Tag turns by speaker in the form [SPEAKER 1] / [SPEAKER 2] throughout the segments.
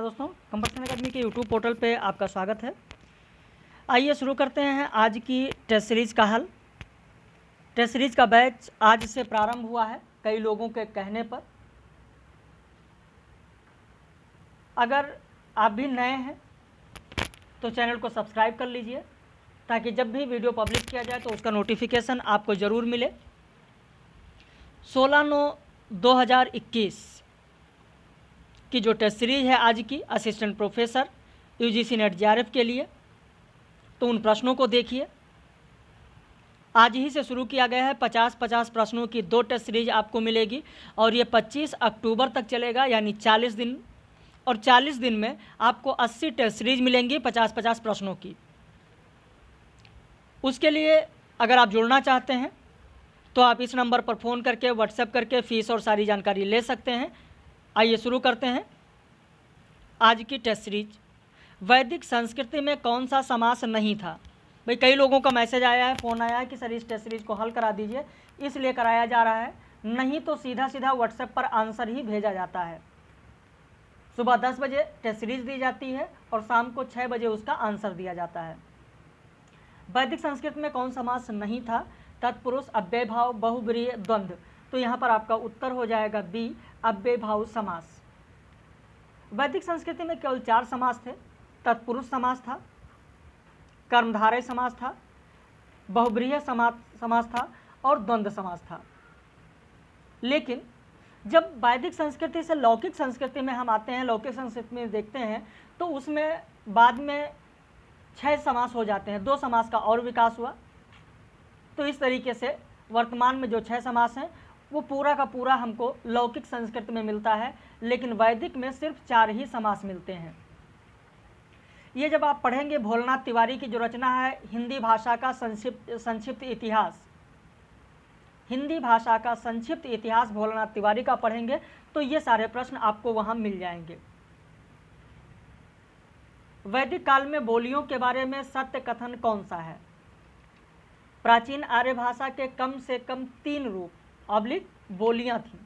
[SPEAKER 1] दोस्तों, competition academy के YouTube portal पे आपका स्वागत है। आइए शुरू करते हैं आज की टेस्ट सीरीज का हल। टेस्ट सीरीज का बैच आज से प्रारंभ हुआ है कई लोगों के कहने पर। अगर आप भी नए हैं तो चैनल को सब्सक्राइब कर लीजिए ताकि जब भी वीडियो पब्लिश किया जाए तो उसका नोटिफिकेशन आपको ज़रूर मिले। 16/9/2021 की जो टेस्ट सीरीज है आज की assistant professor UGC net JRF के लिए, तो उन प्रश्नों को देखिए। आज ही से शुरू किया गया है। 50-50 प्रश्नों की 2 टेस्ट सीरीज आपको मिलेगी और ये 25 अक्टूबर तक चलेगा, यानी 40 दिन। और 40 दिन में आपको 80 टेस्ट सीरीज मिलेंगी 50-50 प्रश्नों की। उसके लिए अगर आप जुड़ना चाहते हैं तो आप इस नंबर पर फ़ोन करके व्हाट्सएप करके फ़ीस और सारी जानकारी ले सकते हैं। आइए शुरू करते हैं आज की टेस्ट सीरीज। वैदिक संस्कृति में कौन सा समास नहीं था? भाई कई लोगों का मैसेज आया है, फ़ोन आया है कि सर इस टेस्ट सीरीज को हल करा दीजिए, इसलिए कराया जा रहा है। नहीं तो सीधा सीधा व्हाट्सएप पर आंसर ही भेजा जाता है। सुबह 10 बजे टेस्ट सीरीज दी जाती है और शाम को 6 बजे उसका आंसर दिया जाता है। वैदिक संस्कृति में कौन समास नहीं था? तत्पुरुष, अव्ययभाव, बहुब्रीहि, द्वंद्व। तो यहाँ पर आपका उत्तर हो जाएगा बी, अव्ययभाव समास। वैदिक संस्कृति में केवल 4 समास थे। तत्पुरुष समास था, कर्मधारय समास था, बहुब्रीहि समास था और द्वंद्व समास था। लेकिन जब वैदिक संस्कृति से लौकिक संस्कृति में हम आते हैं, लौकिक संस्कृति में देखते हैं तो उसमें बाद में 6 समास हो जाते हैं। 2 समास का और विकास हुआ। तो इस तरीके से वर्तमान में जो 6 समास हैं वो पूरा का पूरा हमको लौकिक संस्कृत में मिलता है, लेकिन वैदिक में सिर्फ 4 ही समास मिलते हैं। ये जब आप पढ़ेंगे भोलानाथ तिवारी की जो रचना है हिंदी भाषा का संक्षिप्त इतिहास, हिंदी भाषा का संक्षिप्त इतिहास भोलानाथ तिवारी का पढ़ेंगे तो ये सारे प्रश्न आपको वहाँ मिल जाएंगे। वैदिक काल में बोलियों के बारे में सत्य कथन कौन सा है? प्राचीन आर्य भाषा के कम से कम 3 रूप बोलियां थीं।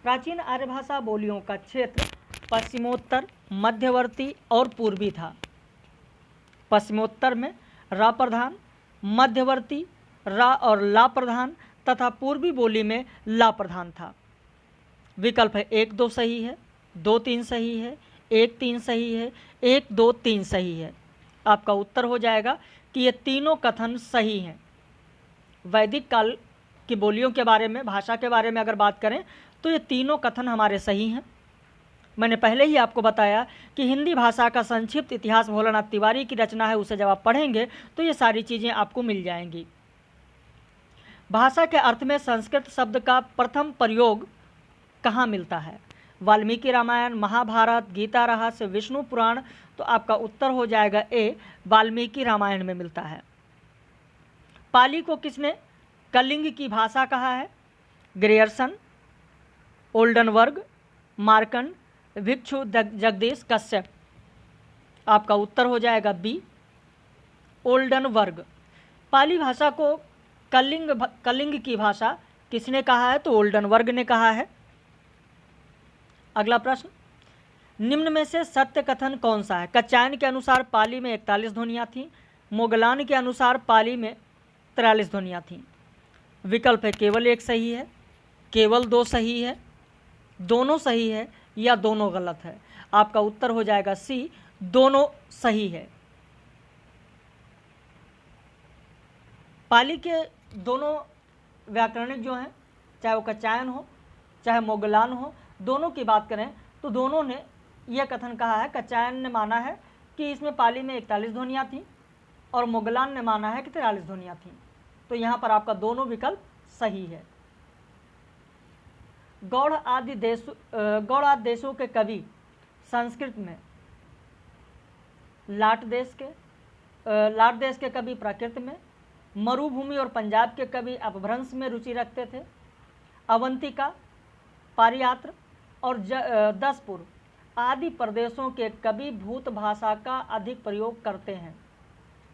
[SPEAKER 1] प्राचीन आर्य भाषा बोलियों का क्षेत्र पश्चिमोत्तर, मध्यवर्ती और पूर्वी था। पश्चिमोत्तर में रा प्रधान, मध्यवर्ती रा और ला प्रधान तथा पूर्वी बोली में ला प्रधान था। विकल्प है 1, 2 सही है, 2, 3 सही है, 1, 3 सही है, 1, 2, 3 सही है। आपका उत्तर हो जाएगा कि ये तीनों कथन सही हैं। वैदिक काल की बोलियों के बारे में, भाषा के बारे में अगर बात करें तो ये तीनों कथन हमारे सही हैं। मैंने पहले ही आपको बताया कि हिंदी भाषा का संक्षिप्त इतिहास भोलानाथ तिवारी की रचना है, उसे जब आप पढ़ेंगे तो ये सारी चीज़ें आपको मिल जाएंगी। भाषा के अर्थ में संस्कृत शब्द का प्रथम प्रयोग कहाँ मिलता है? वाल्मीकि रामायण, महाभारत, गीता रहस्य, विष्णु पुराण। तो आपका उत्तर हो जाएगा ए, वाल्मीकि रामायण में मिलता है। पाली को किसने कलिंग की भाषा कहा है? ग्रियर्सन, ओल्डनबर्ग, मार्कंड, भिक्षु जगदीश कश्यप। आपका उत्तर हो जाएगा बी, ओल्डनबर्ग। पाली भाषा को कलिंग की भाषा किसने कहा है? तो ओल्डनबर्ग ने कहा है। अगला प्रश्न, निम्न में से सत्य कथन कौन सा है? कात्यायन के अनुसार पाली में 41 ध्वनियाँ थीं, मोगलान के अनुसार पाली में 43 ध्वनियाँ थीं। विकल्प है केवल 1 सही है, केवल 2 सही है, दोनों सही है या दोनों गलत है। आपका उत्तर हो जाएगा सी, दोनों सही है। पाली के दोनों व्याकरणिक जो हैं, चाहे वो कात्यायन हो चाहे मोगलान हो, दोनों की बात करें तो दोनों ने यह कथन कहा है। कात्यायन ने माना है कि इसमें पाली में 41 ध्वनियाँ थीं और मोगलान ने माना है कि 43 ध्वनियाँ थीं। तो यहाँ पर आपका दोनों विकल्प सही है। गौड़ आदि देशों के कवि संस्कृत में लाट देश के कवि प्राकृत में, मरुभूमि और पंजाब के कवि अपभ्रंश में रुचि रखते थे। अवंतिका, पारियात्र और दसपुर आदि प्रदेशों के कवि भूत भाषा का अधिक प्रयोग करते हैं।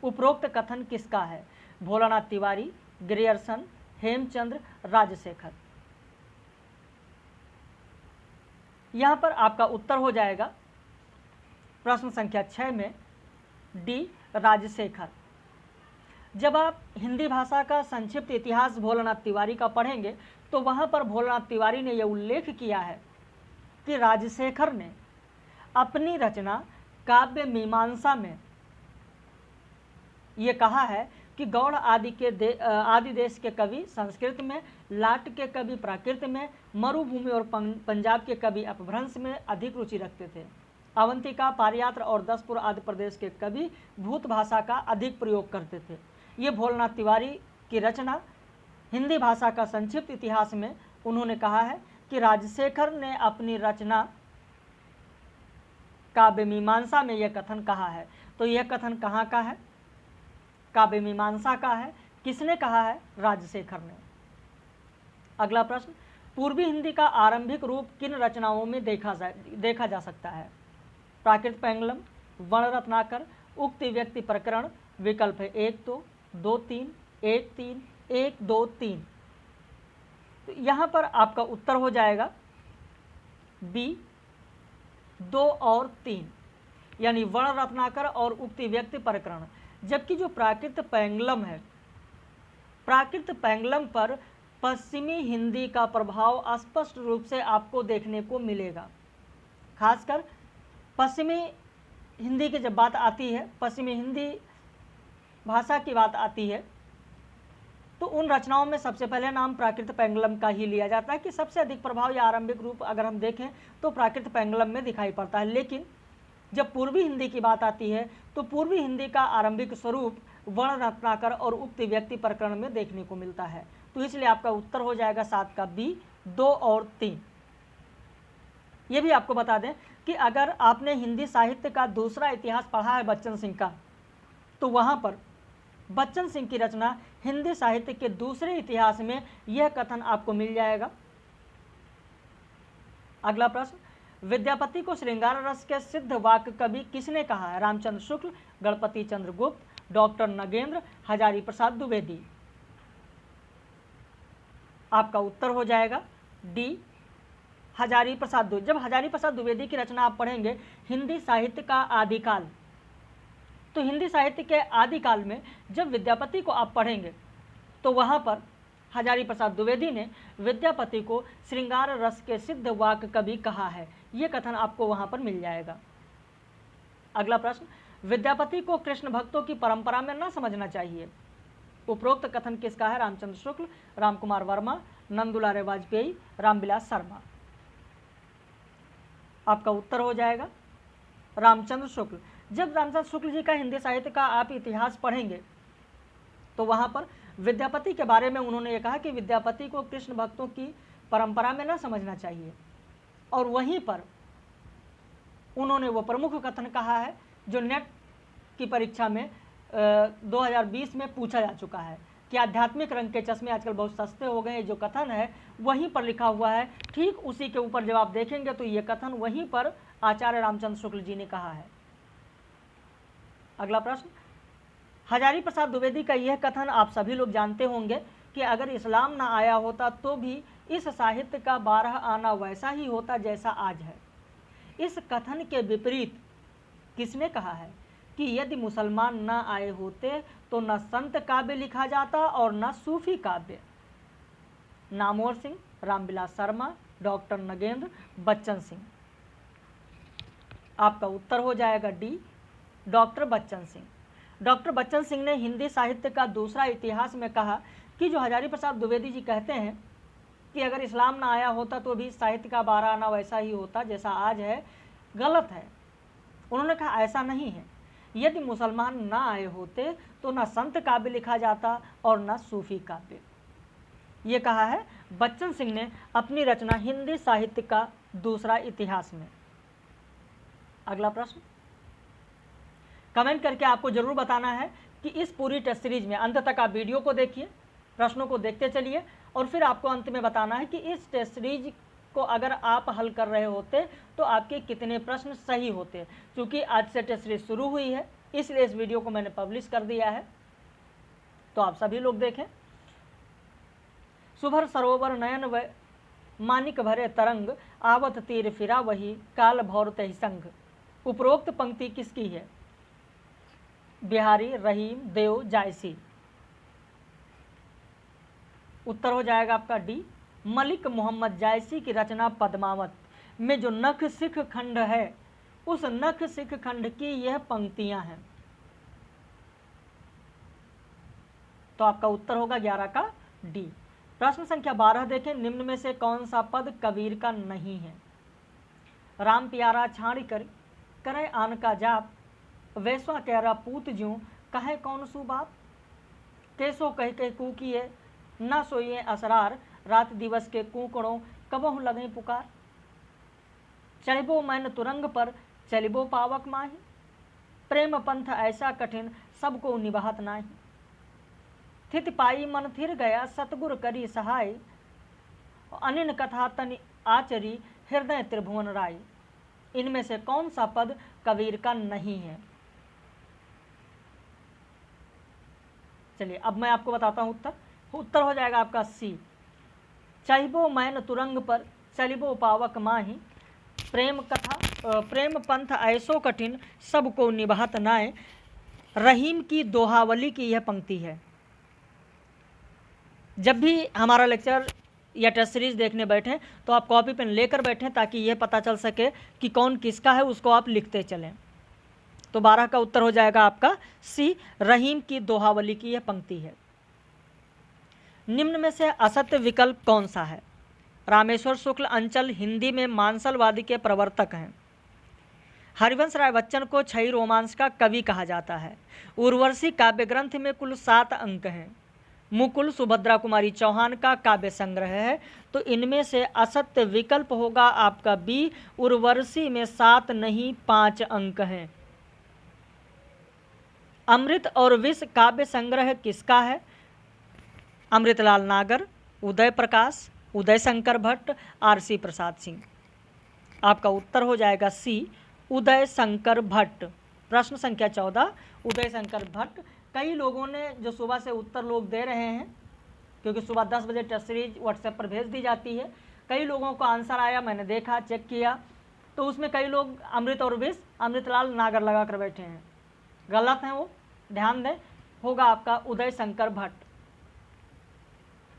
[SPEAKER 1] उपरोक्त कथन किसका है? भोलानाथ तिवारी, ग्रियर्सन, हेमचंद्र, राजशेखर। यहाँ पर आपका उत्तर हो जाएगा प्रश्न संख्या 6 में डी राजशेखर। जब आप हिंदी भाषा का संक्षिप्त इतिहास भोलानाथ तिवारी का पढ़ेंगे तो वहाँ पर भोलानाथ तिवारी ने यह उल्लेख किया है कि राजशेखर ने अपनी रचना काव्य मीमांसा में ये कहा है कि गौड़ आदि देश के कवि संस्कृत में, लाट के कवि प्राकृत में, मरुभूमि और पंजाब के कवि अपभ्रंश में अधिक रुचि रखते थे। अवंतिका, पारियात्र और दसपुर आदि प्रदेश के कवि भूत भाषा का अधिक प्रयोग करते थे। ये भोलानाथ तिवारी की रचना हिंदी भाषा का संक्षिप्त इतिहास में उन्होंने कहा है कि राजशेखर ने अपनी रचना काव्य मीमांसा में यह कथन कहा है। तो यह कथन कहाँ का है? काव्य मीमांसा का है। किसने कहा है? राजशेखर ने। अगला प्रश्न, पूर्वी हिंदी का आरंभिक रूप किन रचनाओं में देखा जा सकता है? प्राकृत पैंगलम, वर्ण रत्नाकर, उक्ति व्यक्ति प्रकरण। विकल्प है 1 2, 2 3, 1 3, 1 2 3। तो यहाँ पर आपका उत्तर हो जाएगा बी 2 और 3, यानी वर्ण रत्नाकर और उक्ति व्यक्ति प्रकरण। जबकि जो प्राकृत पैंगलम है, प्राकृत पैंगलम पर पश्चिमी हिंदी का प्रभाव स्पष्ट रूप से आपको देखने को मिलेगा। खासकर पश्चिमी हिंदी की जब बात आती है, पश्चिमी हिंदी भाषा की बात आती है, तो उन रचनाओं में सबसे पहले नाम प्राकृत पैंगलम का ही लिया जाता है कि सबसे अधिक प्रभाव या आरंभिक रूप अगर हम देखें तो प्राकृत पैंगलम में दिखाई पड़ता है। लेकिन जब पूर्वी हिंदी की बात आती है तो पूर्वी हिंदी का आरंभिक स्वरूप वर्ण रत्नाकर और उक्ति व्यक्ति प्रकरण में देखने को मिलता है। तो इसलिए आपका उत्तर हो जाएगा 7 का बी 2 और 3। ये भी आपको बता दें कि अगर आपने हिंदी साहित्य का दूसरा इतिहास पढ़ा है बच्चन सिंह का, तो वहाँ पर बच्चन सिंह की रचना हिंदी साहित्य के दूसरे इतिहास में यह कथन आपको मिल जाएगा। अगला प्रश्न, विद्यापति को श्रृंगार रस के सिद्ध वाक्य कवि किसने कहा है? रामचंद्र शुक्ल, गणपति चंद्र गुप्त, डॉक्टर नगेंद्र, हजारी प्रसाद द्विवेदी। आपका उत्तर हो जाएगा डी हजारी प्रसाद द्विवेदी। जब हजारी प्रसाद द्विवेदी की रचना आप पढ़ेंगे हिंदी साहित्य का आदिकाल, तो हिंदी साहित्य के आदिकाल में जब विद्यापति को आप पढ़ेंगे तो वहाँ पर हजारी प्रसाद द्विवेदी ने विद्यापति को श्रृंगार रस के सिद्ध वाक्य कवि कहा है। ये कथन आपको वहाँ पर मिल जाएगा। अगला प्रश्न, विद्यापति को कृष्ण भक्तों की परंपरा में न समझना चाहिए। उपरोक्त कथन किसका है? रामचंद्र शुक्ल, रामकुमार वर्मा, नंदुलारे वाजपेयी, रामविलास शर्मा। आपका उत्तर हो जाएगा रामचंद्र शुक्ल। जब रामचंद्र शुक्ल जी का हिंदी साहित्य का आप इतिहास पढ़ेंगे तो वहाँ पर विद्यापति के बारे में उन्होंने ये कहा कि विद्यापति को कृष्ण भक्तों की परंपरा में न समझना चाहिए। और वहीं पर उन्होंने वो प्रमुख कथन कहा है जो नेट की परीक्षा में 2020 में पूछा जा चुका है कि आध्यात्मिक रंग के चश्मे आजकल बहुत सस्ते हो गए। जो कथन है वहीं पर लिखा हुआ है, ठीक उसी के ऊपर जब आप देखेंगे तो ये कथन वहीं पर आचार्य रामचंद्र शुक्ल जी ने कहा है। अगला प्रश्न, हजारी प्रसाद द्विवेदी का यह कथन आप सभी लोग जानते होंगे कि अगर इस्लाम ना आया होता तो भी इस साहित्य का 12 आना वैसा ही होता जैसा आज है। इस कथन के विपरीत किसने कहा है कि यदि मुसलमान न आए होते तो न संत काव्य लिखा जाता और न सूफी काव्य? नामवर सिंह, रामविलास शर्मा, डॉक्टर नगेंद्र, बच्चन सिंह। आपका उत्तर हो जाएगा D doctor Bachchan Singh. Doctor Bachchan Singh ने हिंदी साहित्य का दूसरा इतिहास में कहा कि जो हजारी प्रसाद द्विवेदी जी कहते हैं कि अगर इस्लाम ना आया होता तो भी साहित्य का 12 आना वैसा ही होता जैसा आज है, गलत है। उन्होंने कहा ऐसा नहीं है, यदि मुसलमान ना आए होते तो ना संत काव्य लिखा जाता और ना सूफी काव्य। ये कहा है बच्चन सिंह ने अपनी रचना हिंदी साहित्य का दूसरा इतिहास में। अगला प्रश्न, कमेंट करके आपको जरूर बताना है कि इस पूरी टेस्ट सीरीज में अंत तक आप वीडियो को देखिए, प्रश्नों को देखते चलिए और फिर आपको अंत में बताना है कि इस टेस्ट सीरीज को अगर आप हल कर रहे होते तो आपके कितने प्रश्न सही होते। क्योंकि आज से टेस्ट सीरीज शुरू हुई है इसलिए इस वीडियो को मैंने पब्लिश कर दिया है, तो आप सभी लोग देखें। सुभर सरोवर नयन व मानिक भरे तरंग, आवत तीर फिरा वही काल भौर तहि संग। उपरोक्त पंक्ति किसकी है? बिहारी, रहीम, देव, जायसी। उत्तर हो जाएगा आपका डी, मलिक मोहम्मद जायसी की रचना पद्मावत में जो नख सिख खंड है, उस नख सिख खंड की यह पंक्तियां हैं। तो आपका उत्तर होगा 11 का डी। प्रश्न संख्या 12 देखें, निम्न में से कौन सा पद कबीर का नहीं है? राम प्यारा छाड़ी करे आन का जाप, वैसवा कहरा पूत ज्यों कहे कौन सु बाप, कैसो कह के कूकिए न सोइए असरार, रात दिवस के कूकड़ों कबहु लगे पुकार, चढ़बो मैन तुरंग पर चलिबो पावक माही, प्रेम पंथ ऐसा कठिन सबको निभात नाही, थित पाई मन थिर गया सतगुर करी सहाय, अनिन कथा तनि आचरी हृदय त्रिभुवन राय। इनमें से कौन सा पद कबीर का नहीं है? चलिए अब मैं आपको बताता हूं उत्तर। उत्तर हो जाएगा आपका सी, चढ़बो मैन तुरंग पर चलिबो पावक माही, प्रेम पंथ ऐसो कठिन सबको निभात नाय। रहीम की दोहावली की यह पंक्ति है। जब भी हमारा लेक्चर या टेस्ट सीरीज देखने बैठें तो आप कॉपी पेन लेकर बैठें ताकि यह पता चल सके कि कौन किसका है, उसको आप लिखते चलें। तो 12 का उत्तर हो जाएगा आपका सी, रहीम की दोहावली की यह पंक्ति है। निम्न में से असत्य विकल्प कौन सा है? रामेश्वर शुक्ल अंचल हिंदी में मांसलवादी के प्रवर्तक हैं। हरिवंश राय बच्चन को छई रोमांस का कवि कहा जाता है। उर्वशी काव्य ग्रंथ में कुल 7 अंक हैं। मुकुल सुभद्रा कुमारी चौहान का काव्य संग्रह है। तो इनमें से असत्य विकल्प होगा आपका बी, उर्वशी में 7 नहीं 5 अंक हैं। अमृत और विष काव्य संग्रह किसका है? अमृतलाल नागर, उदय प्रकाश, उदय शंकर भट्ट, आरसी प्रसाद सिंह। आपका उत्तर हो जाएगा सी, उदय शंकर भट्ट। प्रश्न संख्या 14, उदय शंकर भट्ट। कई लोगों ने जो सुबह से उत्तर लोग दे रहे हैं, क्योंकि सुबह 10 बजे टेस्ट सीरीज व्हाट्सएप पर भेज दी जाती है, कई लोगों को आंसर आया, मैंने देखा, चेक किया, तो उसमें कई लोग अमृत और विष अमृतलाल नागर लगा कर बैठे हैं। गलत हैं वो, ध्यान दें, होगा आपका उदय शंकर भट्ट।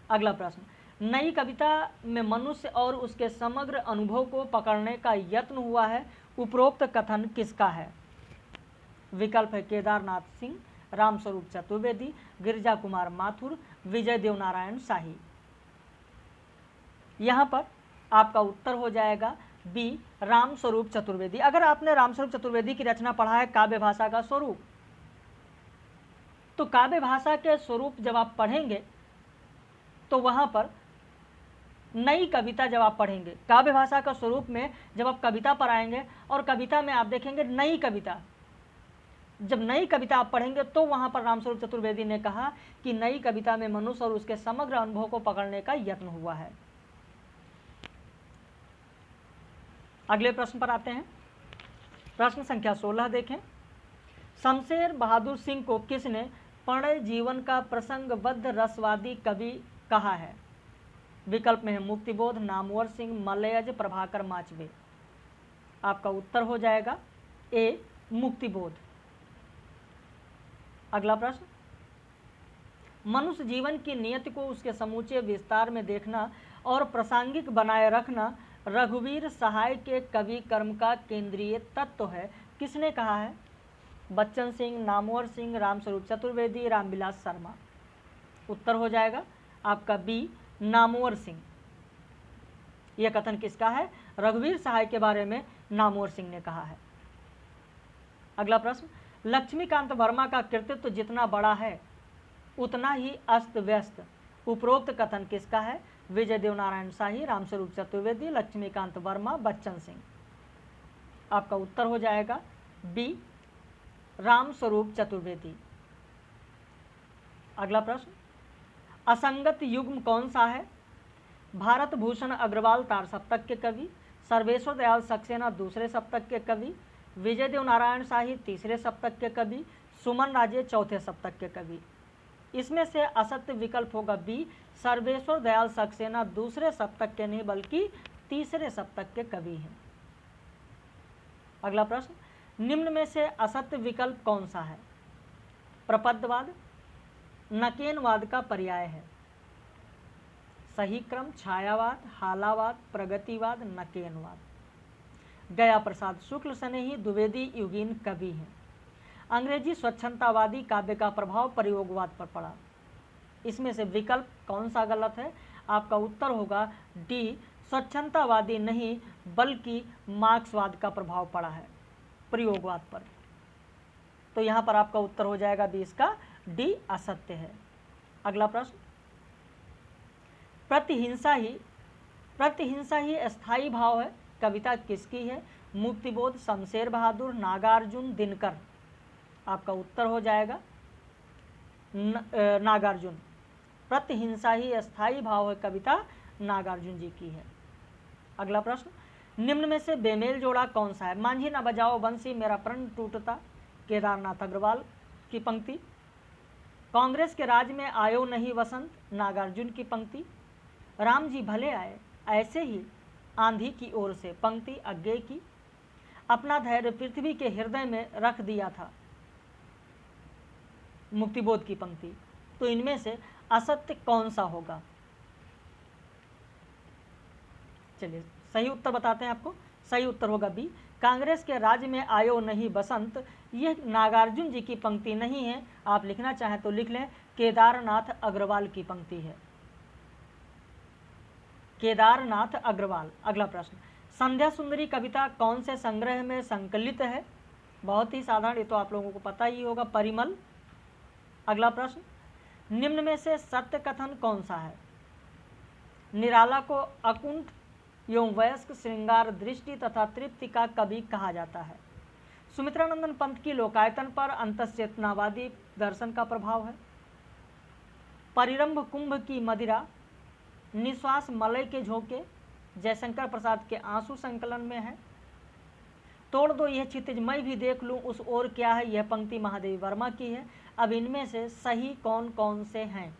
[SPEAKER 1] अगला प्रश्न, नई कविता में मनुष्य और उसके समग्र अनुभव को पकड़ने का यत्न हुआ है, उपरोक्त कथन किसका है? विकल्प है केदारनाथ सिंह, रामस्वरूप चतुर्वेदी, गिरिजा कुमार माथुर, विजय देवनारायण शाही। यहाँ पर आपका उत्तर हो जाएगा बी, रामस्वरूप चतुर्वेदी। अगर आपने रामस्वरूप चतुर्वेदी की रचना पढ़ा है काव्य भाषा का स्वरूप, तो काव्य भाषा के स्वरूप जब आप पढ़ेंगे तो वहाँ पर नई कविता जब आप पढ़ेंगे, काव्य भाषा का स्वरूप में जब आप कविता पर आएंगे और कविता में आप देखेंगे नई कविता, जब नई कविता आप पढ़ेंगे तो वहाँ पर रामस्वरूप चतुर्वेदी ने कहा कि नई कविता में मनुष्य और उसके समग्र अनुभव को पकड़ने का यत्न हुआ है। अगले प्रश्न पर आते हैं। प्रश्न संख्या 16 देखें, शमशेर बहादुर सिंह को किसने प्रणय जीवन का प्रसंगबद्ध रसवादी कवि कहा है? विकल्प में है मुक्तिबोध, नामवर सिंह, मलयज, प्रभाकर माचवे। आपका उत्तर हो जाएगा ए, मुक्तिबोध। अगला प्रश्न, मनुष्य जीवन की नियति को उसके समूचे विस्तार में देखना और प्रासंगिक बनाए रखना रघुवीर सहाय के कवि कर्म का केंद्रीय तत्व है, किसने कहा है? बच्चन सिंह, नामवर सिंह, रामस्वरूप चतुर्वेदी, रामविलास शर्मा। उत्तर हो जाएगा आपका बी, नामवर सिंह। यह कथन किसका है? रघुवीर सहाय के बारे में नामवर सिंह ने कहा है। अगला प्रश्न, लक्ष्मीकांत वर्मा का कृतित्व जितना बड़ा है उतना ही अस्त व्यस्त, उपरोक्त कथन किसका है? विजय देवनारायण शाही, रामस्वरूप चतुर्वेदी, लक्ष्मीकांत वर्मा, बच्चन सिंह। आपका उत्तर हो जाएगा बी, रामस्वरूप चतुर्वेदी। अगला प्रश्न, असंगत युग्म कौन सा है? भारत भूषण अग्रवाल तार सप्तक के कवि, सर्वेश्वर दयाल सक्सेना दूसरे सप्तक के कवि, विजय देवनारायण शाही तीसरे सप्तक के कवि, सुमन राजे चौथे सप्तक के कवि। इसमें से असत्य विकल्प होगा बी, सर्वेश्वर दयाल सक्सेना दूसरे सप्तक के नहीं बल्कि तीसरे सप्तक के कवि हैं। अगला प्रश्न, निम्न में से असत्य विकल्प कौन सा है? प्रपदवाद नकेनवाद का पर्याय है। सही क्रम छायावाद, हालावाद, प्रगतिवाद, नकेनवाद। गया प्रसाद शुक्ल स्नेही द्विवेदी युगीन कवि हैं। अंग्रेजी स्वच्छंदतावादी काव्य का प्रभाव प्रयोगवाद पर पड़ा। इसमें से विकल्प कौन सा गलत है? आपका उत्तर होगा डी, स्वच्छंदतावादी नहीं बल्कि मार्क्सवाद का प्रभाव पड़ा है प्रयोगवाद पर। तो यहाँ पर आपका उत्तर हो जाएगा 20 का डी असत्य है। अगला प्रश्न, प्रतिहिंसा ही स्थायी भाव है, कविता किसकी है? मुक्तिबोध, शमशेर बहादुर, नागार्जुन, दिनकर। आपका उत्तर हो जाएगा नागार्जुन। प्रतिहिंसा ही स्थायी भाव है कविता नागार्जुन जी की है। अगला प्रश्न, निम्न में से बेमेल जोड़ा कौन सा है? मांझी ना बजाओ बंसी मेरा प्रण टूटता, केदारनाथ अग्रवाल की पंक्ति। कांग्रेस के राज में आयो नहीं वसंत, नागार्जुन की पंक्ति। राम जी भले आए ऐसे ही आंधी की ओर से, पंक्ति अज्ञे की। अपना धैर्य पृथ्वी के हृदय में रख दिया था, मुक्तिबोध की पंक्ति। तो इनमें से असत्य कौन सा होगा? चलिए सही उत्तर बताते हैं आपको। सही उत्तर होगा बी, कांग्रेस के राज में आयो नहीं बसंत। यह नागार्जुन जी की पंक्ति नहीं है, आप लिखना चाहें तो लिख लें, केदारनाथ अग्रवाल की पंक्ति है, केदारनाथ अग्रवाल। अगला प्रश्न, संध्या सुंदरी कविता कौन से संग्रह में संकलित है? बहुत ही साधारण, ये तो आप लोगों को पता ही होगा, परिमल। अगला प्रश्न, निम्न में से सत्य कथन कौन सा है? निराला को अकुंठ एवं वयस्क श्रृंगार दृष्टि तथा तृप्ति का कवि कहा जाता है। सुमित्रानंदन पंत की लोकायतन पर अंतश्चेतनावादी दर्शन का प्रभाव है। परिरंभ कुंभ की मदिरा, निश्वास मलय के झोंके जयशंकर प्रसाद के आंसू संकलन में है। तोड़ दो यह क्षितिज मैं भी देख लूं उस ओर क्या है, यह पंक्ति महादेवी वर्मा की है। अब इनमें से सही कौन कौन से हैं?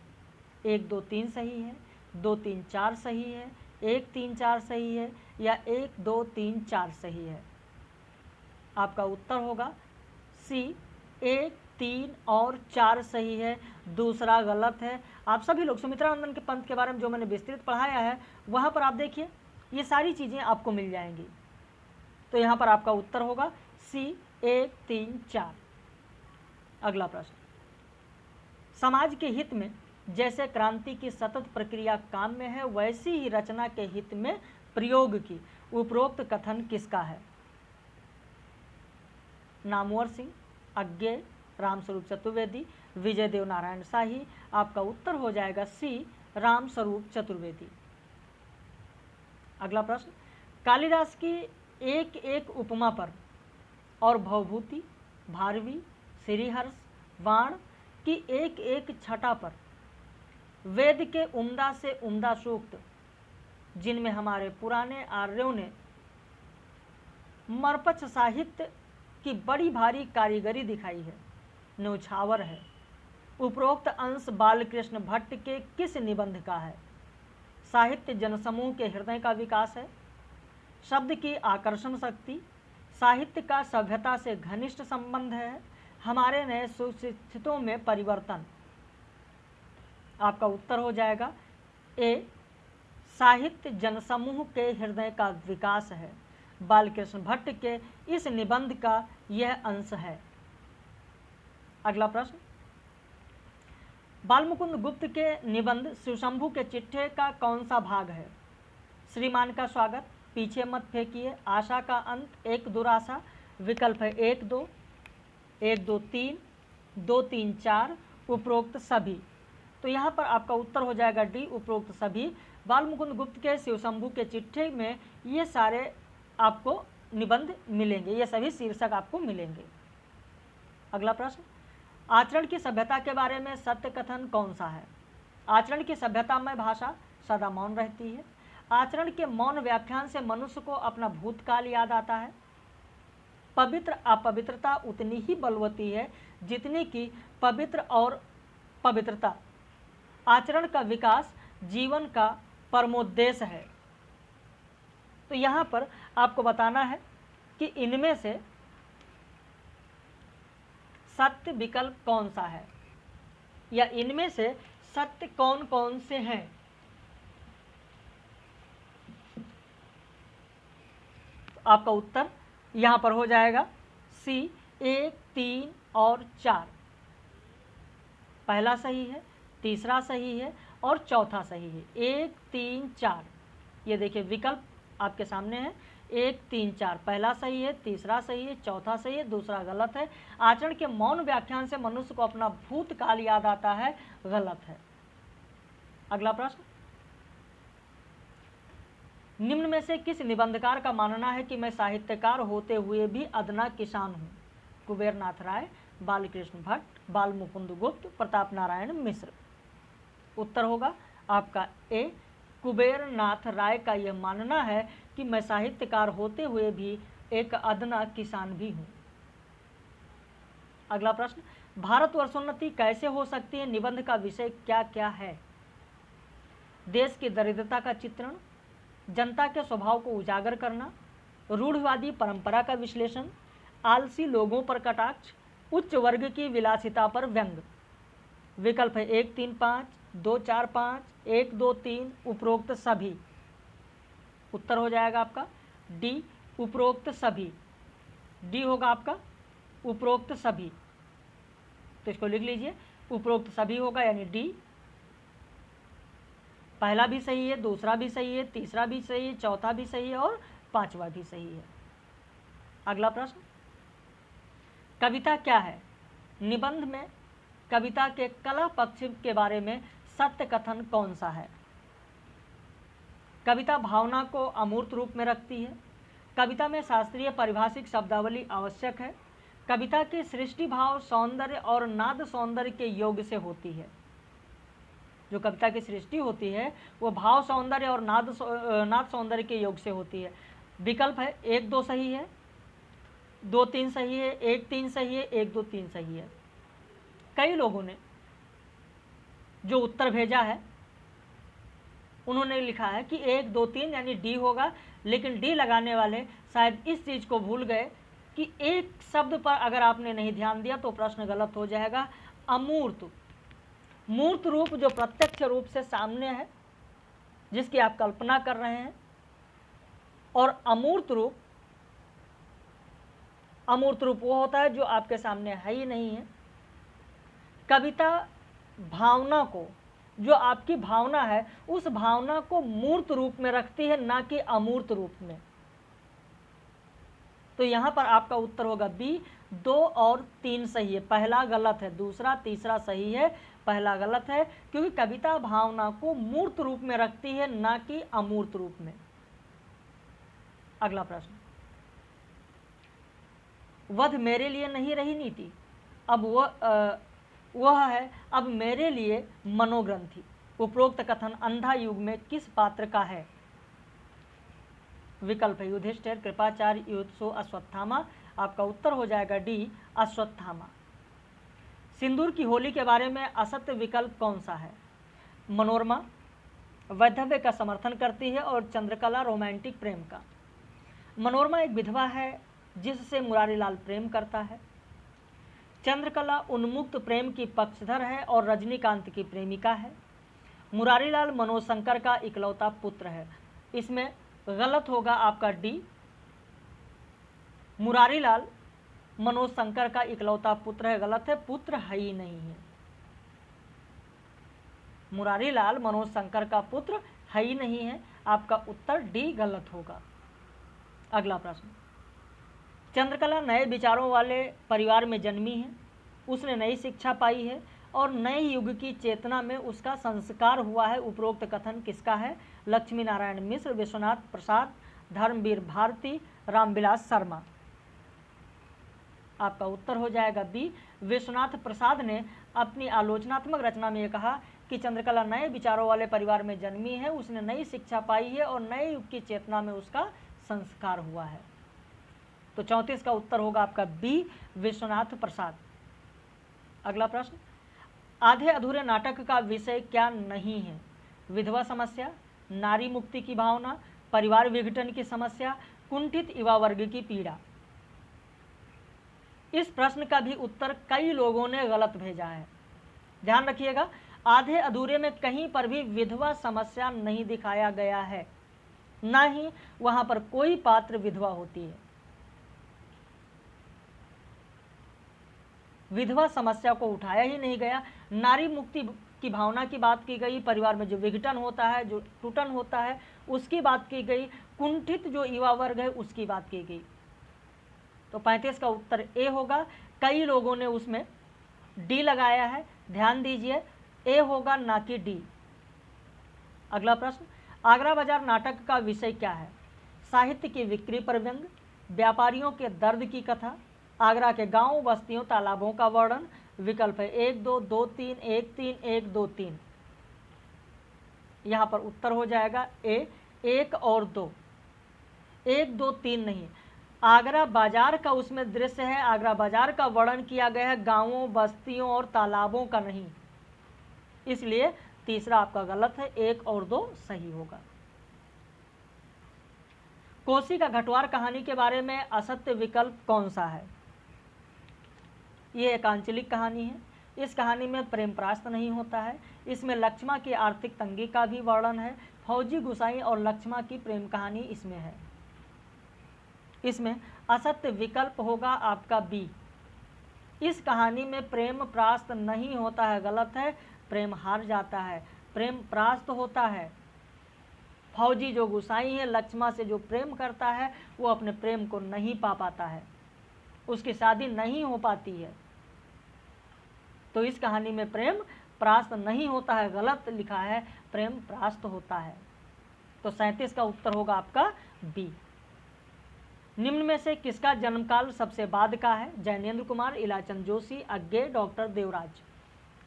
[SPEAKER 1] 1 2 3 सही है, 2 3 4 सही है, 1 3 4 सही है, या 1 2 3 4 सही है? आपका उत्तर होगा सी, 1 3 और 4 सही है, दूसरा गलत है। आप सभी लोग सुमित्रानंदन के पंथ के बारे में जो मैंने विस्तृत पढ़ाया है वहाँ पर आप देखिए, ये सारी चीज़ें आपको मिल जाएंगी। तो यहाँ पर आपका उत्तर होगा सी, 1 3 4। अगला प्रश्न, समाज के हित में जैसे क्रांति की सतत प्रक्रिया काम में है, वैसी ही रचना के हित में प्रयोग की उपरोक्त कथन किसका है? नामवर सिंह, अज्ञे, रामस्वरूप चतुर्वेदी, विजय देव नारायण शाही। आपका उत्तर हो जाएगा सी, रामस्वरूप चतुर्वेदी। अगला प्रश्न, कालिदास की एक एक उपमा पर और भवभूति, भारवी, श्रीहर्ष, वाण की एक एक छटा पर वेद के उम्दा से उम्दा सूक्त, जिनमें हमारे पुराने आर्यों ने मरपच साहित्य की बड़ी भारी कारीगरी दिखाई है, न्यौछावर है। उपरोक्त अंश बालकृष्ण भट्ट के किस निबंध का है? साहित्य जनसमूह के हृदय का विकास है, शब्द की आकर्षण शक्ति, साहित्य का सभ्यता से घनिष्ठ संबंध है, हमारे नए सुशिक्षितों में परिवर्तन। आपका उत्तर हो जाएगा ए, साहित्य जनसमूह के हृदय का विकास है। बालकृष्ण भट्ट के इस निबंध का यह अंश है। अगला प्रश्न, बालमुकुंद गुप्त के निबंध शिवशंभु के चिट्ठे का कौन सा भाग है? श्रीमान का स्वागत, पीछे मत फेंकिए, आशा का अंत, एक दुराशा। विकल्प है 1 2, 1 2 3, 2 3 4, उपरोक्त सभी। तो यहाँ पर आपका उत्तर हो जाएगा डी, उपरोक्त सभी। बालमुकुंद गुप्त के शिवशंभु के चिट्ठे में ये सारे आपको निबंध मिलेंगे, ये सभी शीर्षक आपको मिलेंगे। अगला प्रश्न, आचरण की सभ्यता के बारे में सत्य कथन कौन सा है? आचरण की सभ्यता में भाषा सदा मौन रहती है। आचरण के मौन व्याख्यान से मनुष्य को अपना भूतकाल याद आता है। पवित्र अपवित्रता उतनी ही बलवती है जितनी कि पवित्र और पवित्रता। आचरण का विकास जीवन का परमोद्देश्य है। तो यहाँ पर आपको बताना है कि इनमें से सत्य विकल्प कौन सा है, या इनमें से सत्य कौन कौन से हैं? आपका उत्तर यहां पर हो जाएगा सी 1, 3 और 4। पहला सही है, तीसरा सही है और चौथा सही है। 1, 3, 4, ये देखिए विकल्प आपके सामने है। 1, 3, 4 पहला सही है, तीसरा सही है, चौथा सही है, दूसरा गलत है। आचरण के मौन व्याख्यान से मनुष्य को अपना भूतकाल याद आता है, गलत है। अगला प्रश्न, निम्न में से किस निबंधकार का मानना है कि मैं साहित्यकार होते हुए भी अदना किसान हूँ? कुबेर नाथ राय, बालकृष्ण भट्ट, बाल मुकुंद गुप्त, प्रताप नारायण मिश्र। उत्तर होगा आपका ए, कुबेर नाथ राय का यह मानना है कि मैं साहित्यकार होते हुए भी एक अदना किसान भी हूँ। अगला प्रश्न, भारतवर्षोन्नति कैसे हो सकती है? निबंध का विषय क्या क्या है? देश की दरिद्रता का चित्रण, जनता के स्वभाव को उजागर करना, रूढ़िवादी परंपरा का विश्लेषण, आलसी लोगों पर कटाक्ष, उच्च वर्ग की विलासिता पर व्यंग। विकल्प है 1, 3, 5, 2, 4, 5, 1, 2, 3, उपरोक्त सभी। उत्तर हो जाएगा आपका डी, उपरोक्त सभी। डी होगा आपका उपरोक्त सभी, तो इसको लिख लीजिए, उपरोक्त सभी होगा यानी डी। पहला भी सही है, दूसरा भी सही है, तीसरा भी सही है, चौथा भी सही है और पांचवा भी सही है। अगला प्रश्न, कविता क्या है? निबंध में कविता के कला पक्ष के बारे में सत्य कथन कौन सा है? कविता भावना को अमूर्त रूप में रखती है। कविता में शास्त्रीय पारिभाषिक शब्दावली आवश्यक है। कविता की सृष्टि भाव सौंदर्य और नाद सौंदर्य के योग से होती है। जो कविता की सृष्टि होती है वो भाव सौंदर्य और नाद सौंदर्य के योग से होती है। विकल्प है 1, 2 सही है, 2, 3 सही है, 1, 3 सही है, 1, 2, 3 सही है। कई लोगों ने जो उत्तर भेजा है उन्होंने लिखा है कि 1, 2, 3 यानी डी होगा, लेकिन डी लगाने वाले शायद इस चीज़ को भूल गए कि एक शब्द पर अगर आपने नहीं ध्यान दिया तो प्रश्न गलत हो जाएगा। अमूर्त, मूर्त रूप जो प्रत्यक्ष रूप से सामने है, जिसकी आप कल्पना कर रहे हैं, और अमूर्त रूप वो होता है जो आपके सामने है ही नहीं है। कविता भावना को, जो आपकी भावना है उस भावना को मूर्त रूप में रखती है, ना कि अमूर्त रूप में। तो यहां पर आपका उत्तर होगा बी, 2 और 3 सही है। पहला गलत है, दूसरा तीसरा सही है, पहला गलत है, क्योंकि कविता भावना को मूर्त रूप में रखती है, ना कि अमूर्त रूप में। अगला प्रश्न, वध मेरे लिए नहीं रही नीति, अब वह है अब मेरे लिए मनोग्रंथि। उपरोक्त कथन अंधा युग में किस पात्र का है? विकल्प है युधिष्ठिर, कृपाचार्य, युत्सु, अश्वत्थामा। आपका उत्तर हो जाएगा डी, अश्वत्थामा। सिंदूर की होली के बारे में असत्य विकल्प कौन सा है? मनोरमा वैधव्य का समर्थन करती है और चंद्रकला रोमांटिक प्रेम का। मनोरमा एक विधवा है जिससे मुरारीलाल प्रेम करता है। चंद्रकला उन्मुक्त प्रेम की पक्षधर है और रजनीकांत की प्रेमिका है। मुरारीलाल मनोज शंकर का इकलौता पुत्र है। इसमें गलत होगा आपका डी, मुरारीलाल मनोज शंकर का इकलौता पुत्र है, गलत है, पुत्र है ही नहीं है। मुरारीलाल मनोज शंकर का पुत्र है ही नहीं है, आपका उत्तर डी गलत होगा। अगला प्रश्न, चंद्रकला नए विचारों वाले परिवार में जन्मी है, उसने नई शिक्षा पाई है और नए युग की चेतना में उसका संस्कार हुआ है। उपरोक्त कथन किसका है? लक्ष्मी नारायण मिश्र, विश्वनाथ प्रसाद, धर्मवीर भारती, रामविलास शर्मा। आपका उत्तर हो जाएगा बी, विश्वनाथ प्रसाद ने अपनी आलोचनात्मक रचना में यह कहा कि चंद्रकला नए विचारों वाले परिवार में जन्मी है, उसने नई शिक्षा पाई है और नए युग की चेतना में उसका संस्कार हुआ है। तो 34 का उत्तर होगा आपका बी, विश्वनाथ प्रसाद। अगला प्रश्न, आधे अधूरे नाटक का विषय क्या नहीं है? विधवा समस्या, नारी मुक्ति की भावना, परिवार विघटन की समस्या, कुंठित युवा वर्ग की पीड़ा। इस प्रश्न का भी उत्तर कई लोगों ने गलत भेजा है। ध्यान रखिएगा, आधे अधूरे में कहीं पर भी विधवा समस्या नहीं दिखाया गया है, ना ही वहां पर कोई पात्र विधवा होती है। विधवा समस्या को उठाया ही नहीं गया। नारी मुक्ति की भावना की बात की गई, परिवार में जो विघटन होता है, जो टूटन होता है, उसकी बात की गई, कुंठित जो युवा वर्ग है उसकी बात की गई। तो 35 का उत्तर ए होगा। कई लोगों ने उसमें डी लगाया है, ध्यान दीजिए, ए होगा ना कि डी। अगला प्रश्न, आगरा बाजार नाटक का विषय क्या है? साहित्य की बिक्री पर व्यंग, व्यापारियों के दर्द की कथा, आगरा के गांव बस्तियों तालाबों का वर्णन। विकल्प है 1 2 2 3 1 3 1 2 3। यहां पर उत्तर हो जाएगा ए 1 और 2, 1 2 3 नहीं। आगरा बाजार का उसमें दृश्य है, आगरा बाजार का वर्णन किया गया है, गांवों बस्तियों और तालाबों का नहीं। इसलिए तीसरा आपका गलत है, 1 और 2 सही होगा। कोसी का घटवार कहानी के बारे में असत्य विकल्प कौन सा है? ये एक आंचलिक कहानी है। इस कहानी में प्रेम प्रास्त नहीं होता है। इसमें लक्ष्मा की आर्थिक तंगी का भी वर्णन है। फौजी गुसाई और लक्ष्मा की प्रेम कहानी इसमें है। इसमें असत्य विकल्प होगा आपका बी। इस कहानी में प्रेम प्रास्त नहीं होता है, गलत है। प्रेम हार जाता है, प्रेम प्रास्त होता है। फौजी जो गुसाई है, लक्ष्मा से जो प्रेम करता है, वो अपने प्रेम को नहीं पा पाता है, उसकी शादी नहीं हो पाती है। तो इस कहानी में प्रेम प्रास्त नहीं होता है, गलत लिखा है, प्रेम प्रास्त होता है। तो 37 का उत्तर होगा आपका बी। निम्न में से किसका जन्मकाल सबसे बाद का है? जैनेन्द्र कुमार, इलाचंद जोशी, अज्ञे, डॉक्टर देवराज।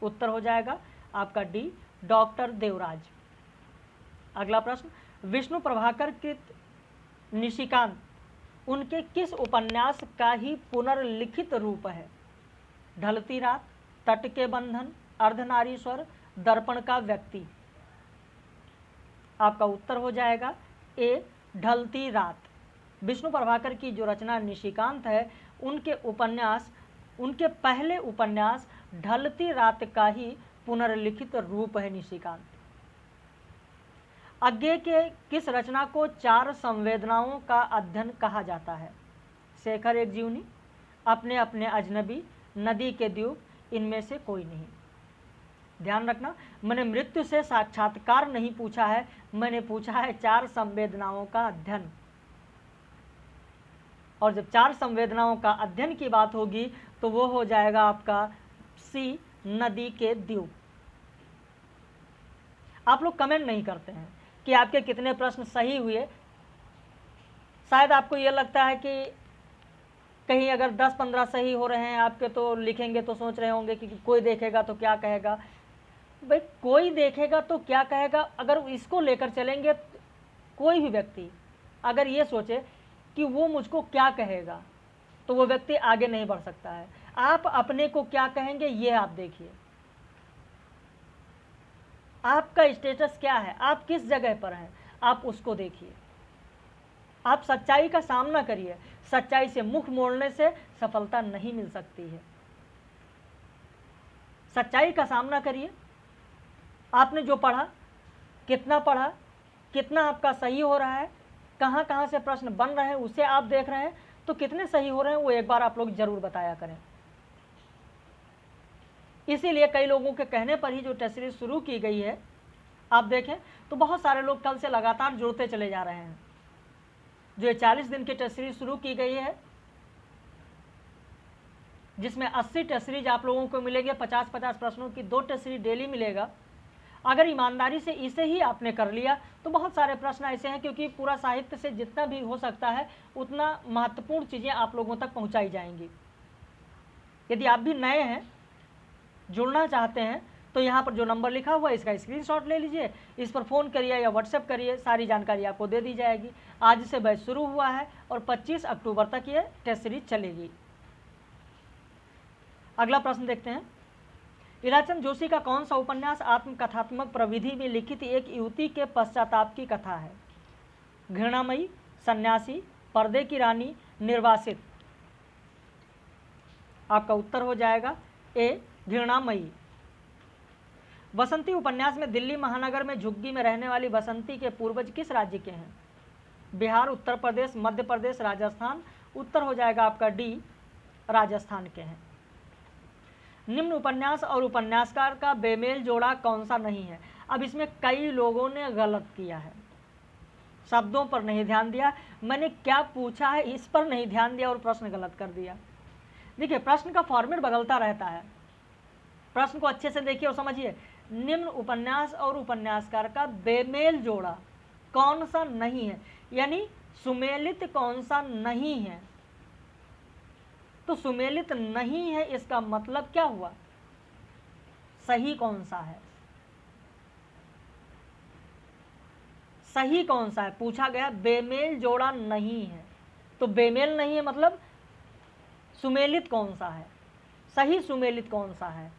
[SPEAKER 1] उत्तर हो जाएगा आपका डी, डॉक्टर देवराज। अगला प्रश्न, विष्णु प्रभाकर कृत निशिकांत उनके किस उपन्यास का ही पुनर्लिखित रूप है? ढलती रात, तट के बंधन, अर्धनारीश्वर, दर्पण का व्यक्ति। आपका उत्तर हो जाएगा ए, ढलती रात। विष्णु प्रभाकर की जो रचना निशिकांत है, उनके पहले उपन्यास ढलती रात का ही पुनर्लिखित रूप है निशिकांत। अज्ञे के किस रचना को 4 संवेदनाओं का अध्ययन कहा जाता है? शेखर एक जीवनी, अपने अपने अजनबी, नदी के द्वीप, इनमें से कोई नहीं। ध्यान रखना, मैंने मृत्यु से साक्षात्कार नहीं पूछा है, मैंने पूछा है 4 संवेदनाओं का अध्ययन। और जब 4 संवेदनाओं का अध्ययन की बात होगी तो वो हो जाएगा आपका सी, नदी के द्वीप। आप लोग कमेंट नहीं करते हैं कि आपके कितने प्रश्न सही हुए। शायद आपको ये लगता है कि कहीं अगर 10-15 सही हो रहे हैं आपके तो लिखेंगे तो सोच रहे होंगे कि कोई देखेगा तो क्या कहेगा। भाई कोई देखेगा तो क्या कहेगा, अगर इसको लेकर चलेंगे, कोई भी व्यक्ति अगर ये सोचे कि वो मुझको क्या कहेगा तो वो व्यक्ति आगे नहीं बढ़ सकता है। आप अपने को क्या कहेंगे ये आप देखिए, आपका स्टेटस क्या है, आप किस जगह पर हैं, आप उसको देखिए। आप सच्चाई का सामना करिए, सच्चाई से मुख मोड़ने से सफलता नहीं मिल सकती है। सच्चाई का सामना करिए। आपने जो पढ़ा, कितना आपका सही हो रहा है, कहाँ कहाँ से प्रश्न बन रहे हैं उसे आप देख रहे हैं, तो कितने सही हो रहे हैं वो एक बार आप लोग जरूर बताया करें। इसीलिए कई लोगों के कहने पर ही जो टेस्ट सीरीज शुरू की गई है, आप देखें तो बहुत सारे लोग कल से लगातार जुड़ते चले जा रहे हैं। जो ये 40 दिन की टेस्ट सीरीज शुरू की गई है, जिसमें 80 टेस्ट सीरीज आप लोगों को मिलेंगे, 50-50 प्रश्नों की 2 टेस्ट सीरीज डेली मिलेगा। अगर ईमानदारी से इसे ही आपने कर लिया तो बहुत सारे प्रश्न ऐसे हैं, क्योंकि पूरा साहित्य से जितना भी हो सकता है उतना महत्वपूर्ण चीज़ें आप लोगों तक पहुंचाई जाएंगी। यदि आप भी नए हैं, जुड़ना चाहते हैं, तो यहाँ पर जो नंबर लिखा हुआ है इसका स्क्रीनशॉट ले लीजिए, इस पर फ़ोन करिए या व्हाट्सएप करिए, सारी जानकारी आपको दे दी जाएगी। आज से बैच शुरू हुआ है और 25 अक्टूबर तक ये टेस्ट सीरीज चलेगी। अगला प्रश्न देखते हैं, इलाचंद जोशी का कौन सा उपन्यास आत्मकथात्मक प्रविधि में लिखित एक युवती के पश्चाताप की कथा है? घृणामयी, सन्यासी, पर्दे की रानी, निर्वासित। आपका उत्तर हो जाएगा ए घृणामयी। बसंती उपन्यास में दिल्ली महानगर में झुग्गी में रहने वाली बसंती के पूर्वज किस राज्य के हैं? बिहार, उत्तर प्रदेश, मध्य प्रदेश, राजस्थान। उत्तर हो जाएगा आपका डी राजस्थान के हैं। निम्न उपन्यास और उपन्यासकार का बेमेल जोड़ा कौन सा नहीं है? अब इसमें कई लोगों ने गलत किया है, शब्दों पर नहीं ध्यान दिया, मैंने क्या पूछा है इस पर नहीं ध्यान दिया और प्रश्न गलत कर दिया। देखिए प्रश्न का फॉर्मेट बदलता रहता है, प्रश्न को अच्छे से देखिए और समझिए। निम्न उपन्यास और उपन्यासकार का बेमेल जोड़ा कौन सा नहीं है, यानी सुमेलित कौन सा नहीं है। तो सुमेलित नहीं है इसका मतलब क्या हुआ, सही कौन सा है, सही कौन सा है पूछा गया। बेमेल जोड़ा नहीं है, तो बेमेल नहीं है मतलब सुमेलित कौन सा है, सही सुमेलित कौन सा है।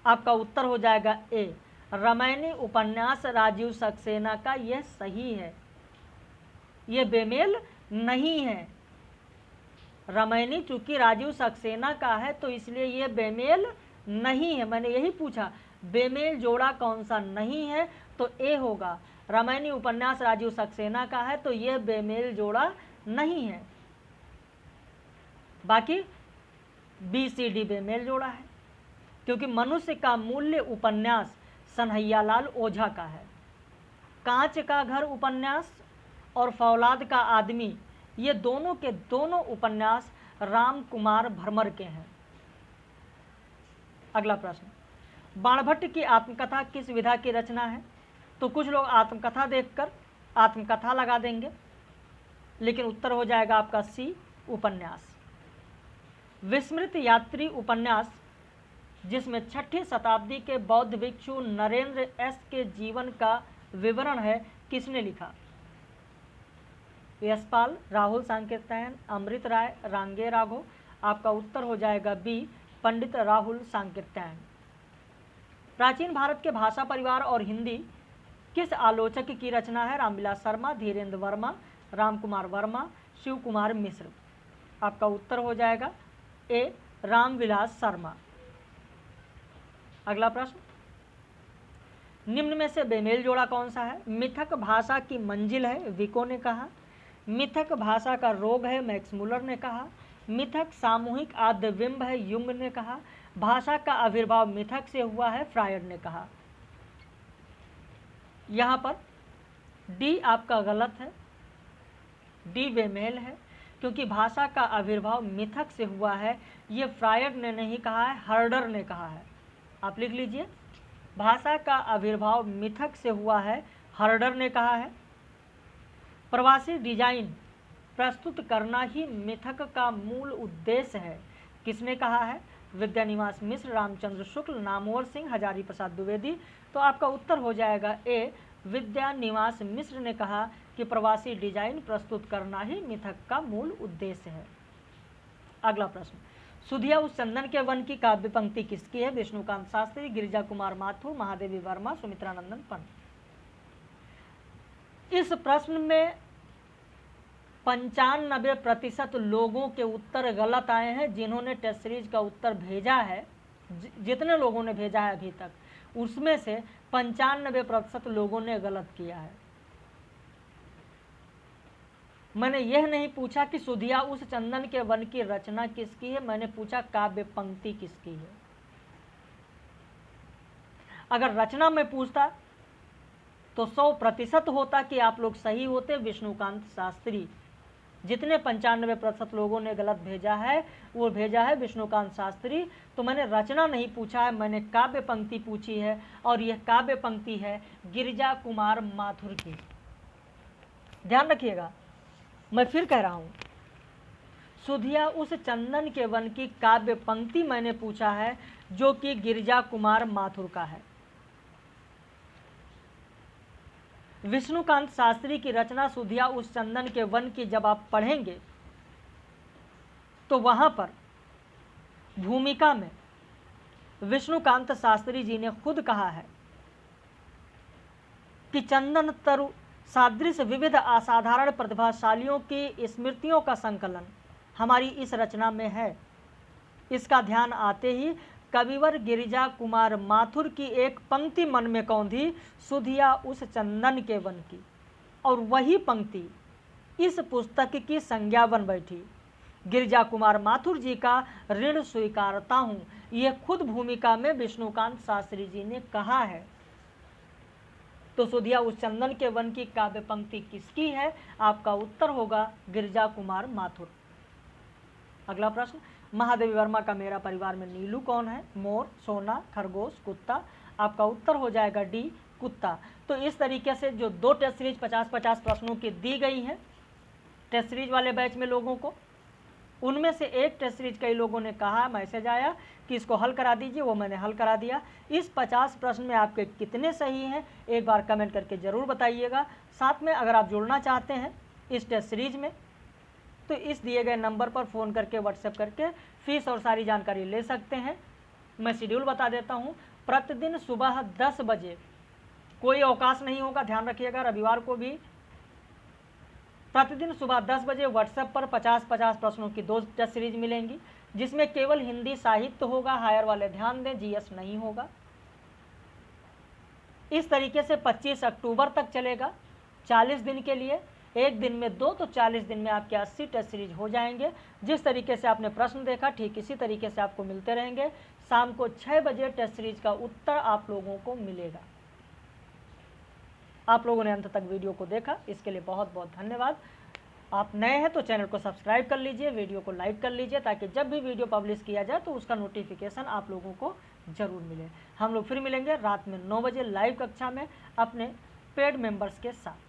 [SPEAKER 1] आपका उत्तर हो जाएगा ए रामायणी उपन्यास राजीव सक्सेना का, यह सही है, यह बेमेल नहीं है। रामायणी चूंकि राजीव सक्सेना का है तो इसलिए यह बेमेल नहीं है। मैंने यही पूछा बेमेल जोड़ा कौन सा नहीं है, तो ए होगा। रामायणी उपन्यास राजीव सक्सेना का है तो यह बेमेल जोड़ा नहीं है। बाकी बी सी डी बेमेल जोड़ा है, क्योंकि मनुष्य का मूल्य उपन्यास सनहैयालाल ओझा का है। कांच का घर उपन्यास और फौलाद का आदमी, ये दोनों के दोनों उपन्यास राम कुमार भरमर के हैं। अगला प्रश्न, बाणभट्ट की आत्मकथा किस विधा की रचना है? तो कुछ लोग आत्मकथा देखकर आत्मकथा लगा देंगे, लेकिन उत्तर हो जाएगा आपका सी उपन्यास। विस्मृत यात्री उपन्यास, जिसमें 6ठी शताब्दी के बौद्ध भिक्षु नरेंद्र एस के जीवन का विवरण है, किसने लिखा? यशपाल, राहुल सांकृत्यायन, अमृत राय, रांगे राघव। आपका उत्तर हो जाएगा बी पंडित राहुल सांकृत्यायन। प्राचीन भारत के भाषा परिवार और हिंदी किस आलोचक की रचना है? रामविलास शर्मा, धीरेन्द्र वर्मा, रामकुमार वर्मा, शिव कुमार मिश्र। आपका उत्तर हो जाएगा ए रामविलास शर्मा। अगला प्रश्न, निम्न में से बेमेल जोड़ा कौन सा है? मिथक भाषा की मंजिल है, विको ने कहा। मिथक भाषा का रोग है, मैक्स मुलर ने कहा। मिथक सामूहिक आद्यबिंब है, युंग ने कहा। भाषा का आविर्भाव मिथक से हुआ है, फ्रायड ने कहा। यहाँ पर डी आपका गलत है, डी बेमेल है, क्योंकि भाषा का आविर्भाव मिथक से हुआ है, ये फ्रायड ने नहीं कहा है, हर्डर ने कहा है। आप लिख लीजिए, भाषा का आविर्भाव मिथक से हुआ है, हर्डर ने कहा है। प्रवासी डिजाइन प्रस्तुत करना ही मिथक का मूल उद्देश्य है, किसने कहा है? विद्यानिवास मिश्र, रामचंद्र शुक्ल, नामवर सिंह, हजारी प्रसाद द्विवेदी। तो आपका उत्तर हो जाएगा ए विद्यानिवास मिश्र ने कहा कि प्रवासी डिजाइन प्रस्तुत करना ही मिथक का मूल उद्देश्य है। अगला प्रश्न, सुधिया उस चंदन के वन की काव्य पंक्ति किसकी है? विष्णुकांत शास्त्री, गिरिजा कुमार माथुर, महादेवी वर्मा, सुमित्रानंदन पंत। इस प्रश्न में 95% लोगों के उत्तर गलत आए हैं। जिन्होंने टेस्ट सीरीज का उत्तर भेजा है, जितने लोगों ने भेजा है अभी तक, उसमें से 95% लोगों ने गलत किया है। मैंने यह नहीं पूछा कि सुधिया उस चंदन के वन की रचना किसकी है, मैंने पूछा काव्य पंक्ति किसकी है। अगर रचना में पूछता तो 100% होता कि आप लोग सही होते, विष्णुकांत शास्त्री। जितने 95% लोगों ने गलत भेजा है वो भेजा है विष्णुकांत शास्त्री। तो मैंने रचना नहीं पूछा है, मैंने काव्य पंक्ति पूछी है, और यह काव्य पंक्ति है गिरिजा कुमार माथुर की। ध्यान रखिएगा, मैं फिर कह रहा हूँ, सुधिया उस चंदन के वन की काव्य पंक्ति मैंने पूछा है, जो कि गिरिजा कुमार माथुर का है। विष्णुकांत शास्त्री की रचना सुधिया उस चंदन के वन की जब आप पढ़ेंगे तो वहां पर भूमिका में विष्णुकांत शास्त्री जी ने खुद कहा है कि चंदन तरु सादृश विविध असाधारण प्रतिभाशालियों की स्मृतियों का संकलन हमारी इस रचना में है। इसका ध्यान आते ही कविवर गिरिजा कुमार माथुर की एक पंक्ति मन में कौंधी, सुधिया उस चंदन के वन की। और वही पंक्ति इस पुस्तक की संज्ञा बन बैठी। गिरिजा कुमार माथुर जी का ऋण स्वीकारता हूँ, ये खुद भूमिका में विष्णुकांत शास्त्री जी ने कहा है। तो सुधिया उस चंदन के वन की काव्य पंक्ति किसकी है? आपका उत्तर होगा गिरिजा कुमार माथुर। अगला प्रश्न, महादेवी वर्मा का मेरा परिवार में नीलू कौन है? मोर, सोना, खरगोश, कुत्ता। आपका उत्तर हो जाएगा डी, कुत्ता। तो इस तरीके से जो 2 टेस्ट सीरीज 50-50 प्रश्नों की दी गई है टेस्ट सीरीज वाले बैच में लोगों को, उनमें से एक टेस्ट सीरीज कई लोगों ने कहा, मैसेज आया कि इसको हल करा दीजिए, वो मैंने हल करा दिया। इस 50 प्रश्न में आपके कितने सही हैं एक बार कमेंट करके ज़रूर बताइएगा। साथ में अगर आप जुड़ना चाहते हैं इस टेस्ट सीरीज में तो इस दिए गए नंबर पर फ़ोन करके व्हाट्सएप करके फीस और सारी जानकारी ले सकते हैं। मैं शेड्यूल बता देता हूँ, प्रतिदिन सुबह 10 बजे, कोई अवकाश नहीं होगा, ध्यान रखिएगा, रविवार को भी प्रतिदिन सुबह 10 बजे व्हाट्सएप पर 50-50 प्रश्नों की 2 टेस्ट सीरीज मिलेंगी, जिसमें केवल हिंदी साहित्य होगा। हायर वाले ध्यान दें, जीएस नहीं होगा। इस तरीके से 25 अक्टूबर तक चलेगा, 40 दिन के लिए, एक दिन में 2, तो 40 दिन में आपके 80 टेस्ट सीरीज हो जाएंगे। जिस तरीके से आपने प्रश्न देखा ठीक इसी तरीके से आपको मिलते रहेंगे। शाम को 6 बजे टेस्ट सीरीज का उत्तर आप लोगों को मिलेगा। आप लोगों ने अंत तक वीडियो को देखा, इसके लिए बहुत बहुत धन्यवाद। आप नए हैं तो चैनल को सब्सक्राइब कर लीजिए, वीडियो को लाइक कर लीजिए, ताकि जब भी वीडियो पब्लिश किया जाए तो उसका नोटिफिकेशन आप लोगों को ज़रूर मिले। हम लोग फिर मिलेंगे रात में 9 बजे लाइव कक्षा में अपने पेड मेंबर्स के साथ।